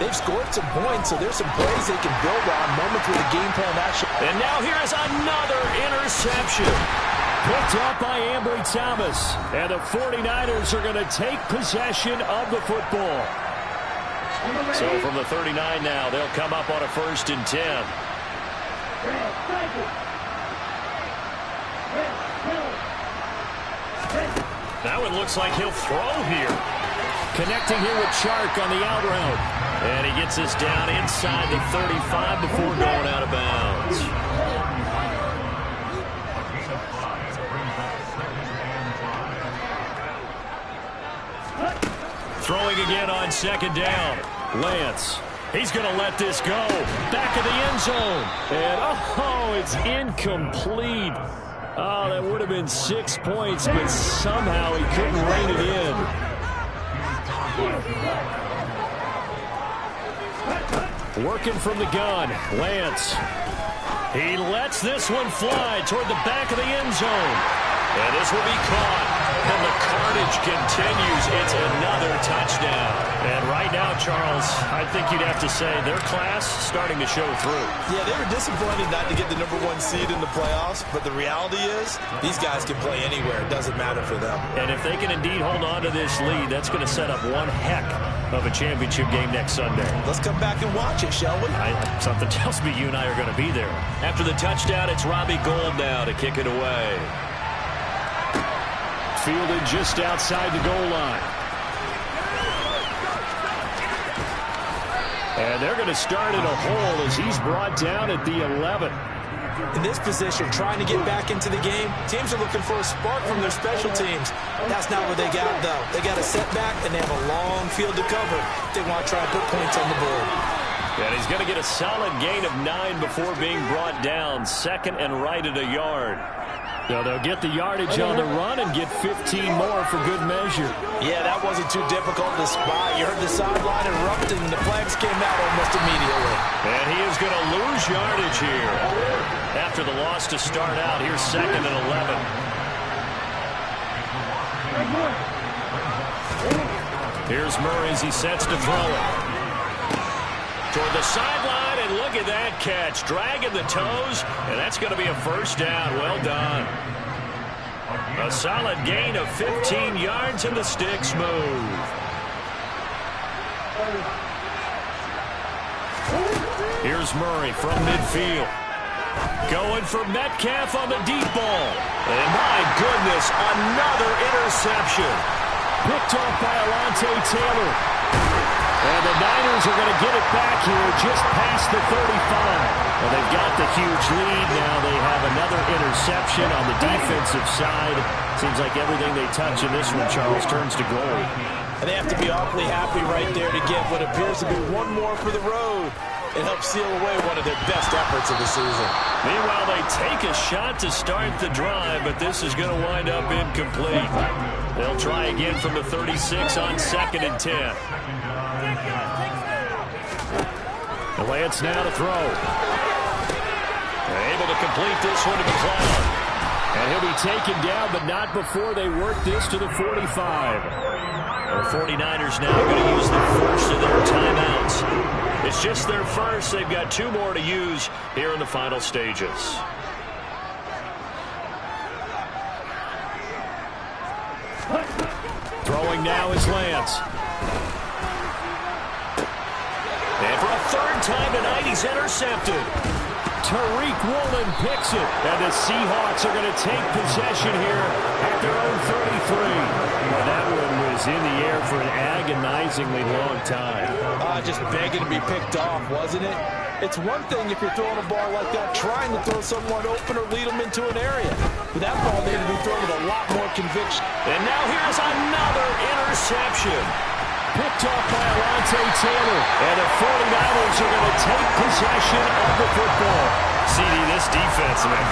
they've scored some points, so there's some plays they can build on, moments with the game plan action. And now here is another interception. Picked up by Ambry Thomas. And the 49ers are going to take possession of the football. So from the 39 now, they'll come up on a 1st and 10. Now it looks like he'll throw here. Connecting here with Chark on the out route. And he gets us down inside the 35 before going out of bounds. Throwing again on 2nd down. Lance. He's going to let this go. Back of the end zone. And, oh, it's incomplete. Oh, that would have been 6 points, but somehow he couldn't rein it in. Working from the gun. Lance. He lets this one fly toward the back of the end zone. And this will be caught. And the carnage continues. It's another touchdown. And right now, Charles, I think you'd have to say their class starting to show through. Yeah, they were disappointed not to get the #1 seed in the playoffs, but the reality is these guys can play anywhere. It doesn't matter for them. And if they can indeed hold on to this lead, that's going to set up one heck of a championship game next Sunday. Let's come back and watch it, shall we? Something tells me you and I are going to be there. After the touchdown, it's Robbie Gould now to kick it away. Fielded just outside the goal line. And they're going to start in a hole as he's brought down at the 11. In this position, trying to get back into the game, teams are looking for a spark from their special teams. That's not what they got, though. They got a setback, and they have a long field to cover. They want to try and put points on the board. And he's going to get a solid gain of 9 before being brought down. 2nd and right at a yard. So they'll get the yardage on the run and get 15 more for good measure. Yeah, that wasn't too difficult to spot. You heard the sideline erupting, and the flags came out almost immediately. And he is going to lose yardage here. After the loss to start out, here's 2nd and 11. Here's Murray as he sets to throw it. Toward the sideline, and look at that catch. Dragging the toes, and that's going to be a 1st down. Well done. A solid gain of 15 yards, and the sticks move. Here's Murray from midfield. Going for Metcalf on the deep ball. And my goodness, another interception. Picked off by Alontae Taylor. And the Niners are going to get it back here just past the 35. Well, they've got the huge lead. Now they have another interception on the defensive side. Seems like everything they touch in this one, Charles, turns to gold. And they have to be awfully happy right there to get what appears to be one more for the road. It helps seal away one of their best efforts of the season. Meanwhile, they take a shot to start the drive, but this is going to wind up incomplete. They'll try again from the 36 on 2nd and 10. Lance now to throw. Able to complete this one to McLeod. And he'll be taken down, but not before they work this to the 45. The 49ers now going to use the first of their timeouts. It's just their first. They've got 2 more to use here in the final stages. Throwing now is Lance. And for a 3rd time tonight, he's intercepted. Tariq Woolen picks it. And the Seahawks are going to take possession here at their own 33. And that one was in the air for an agonizingly long time. Just begging to be picked off, wasn't it? It's one thing if you're throwing a ball like that, trying to throw someone open or lead them into an area. But that ball needed to be thrown with a lot more conviction. And now here's another interception. Picked off by Alontae Taylor. And the 49ers are going to take possession of the football. CD, this defense, man,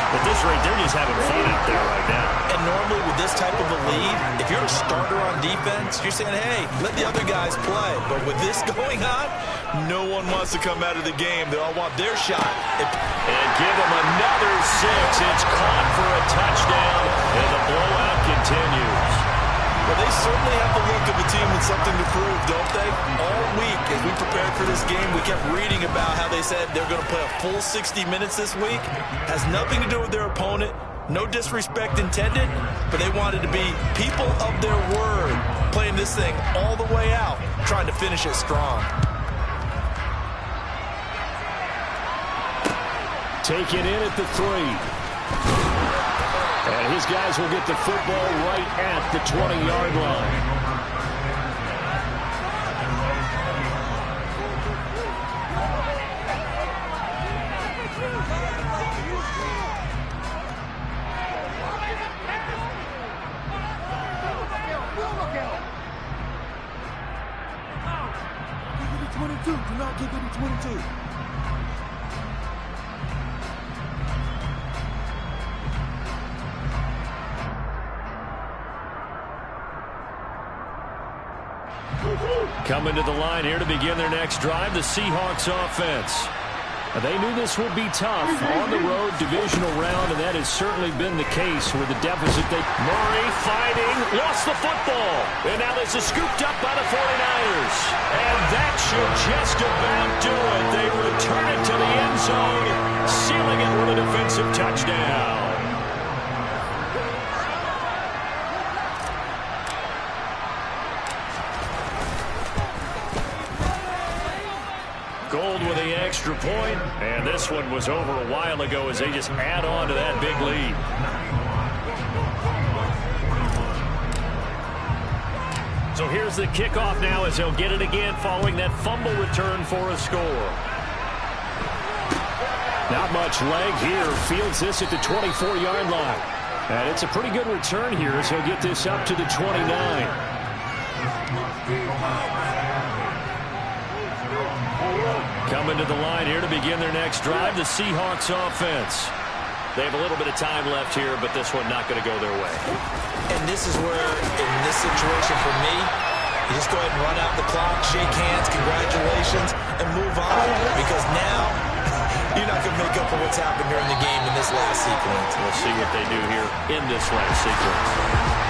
At this rate, they're just having fun out there right now. And normally with this type of a lead, if you're a starter on defense, you're saying, hey, let the other guys play. But with this going on, no one wants to come out of the game. They all want their shot. And give them another 6. It's caught for a touchdown, and the blowout continues. Well, they certainly have the look of a team with something to prove, don't they? All week, as we prepared for this game, we kept reading about how they said they're going to play a full 60 minutes this week. Has nothing to do with their opponent. No disrespect intended, but they wanted to be people of their word, playing this thing all the way out, trying to finish it strong. Taken in at the 3. And his guys will get the football right at the 20-yard line. Do not give it to 22. Coming to the line here to begin their next drive, the Seahawks offense. They knew this would be tough on the road, divisional round, and that has certainly been the case with the deficit. Murray fighting, lost the football, and now this is scooped up by the 49ers. And that should just about do it. They return it to the end zone, sealing it with a defensive touchdown. Gold with the extra point, and this one was over a while ago as they just add on to that big lead. So here's the kickoff now as they'll get it again following that fumble return for a score. Not much leg here. Fields this at the 24-yard line. And it's a pretty good return here as he'll get this up to the 29. Coming to the line here to begin their next drive, the Seahawks offense. They have a little bit of time left here, but this one not going to go their way. And this is where, in this situation for me, you just go ahead and run out the clock, shake hands, congratulations, and move on. Because now, you're not going to make up for what's happened during the game in this last sequence. We'll see what they do here in this last sequence.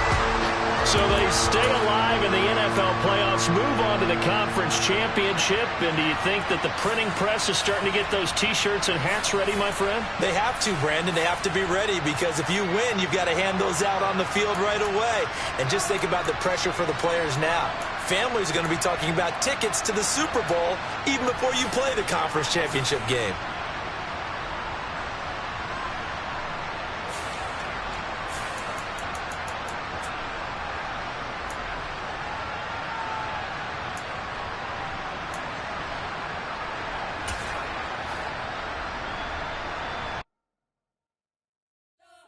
So they stay alive in the NFL playoffs, move on to the conference championship. And do you think that the printing press is starting to get those T-shirts and hats ready, my friend? They have to, Brandon. They have to be ready because if you win, you've got to hand those out on the field right away. And just think about the pressure for the players now. Families are going to be talking about tickets to the Super Bowl even before you play the conference championship game.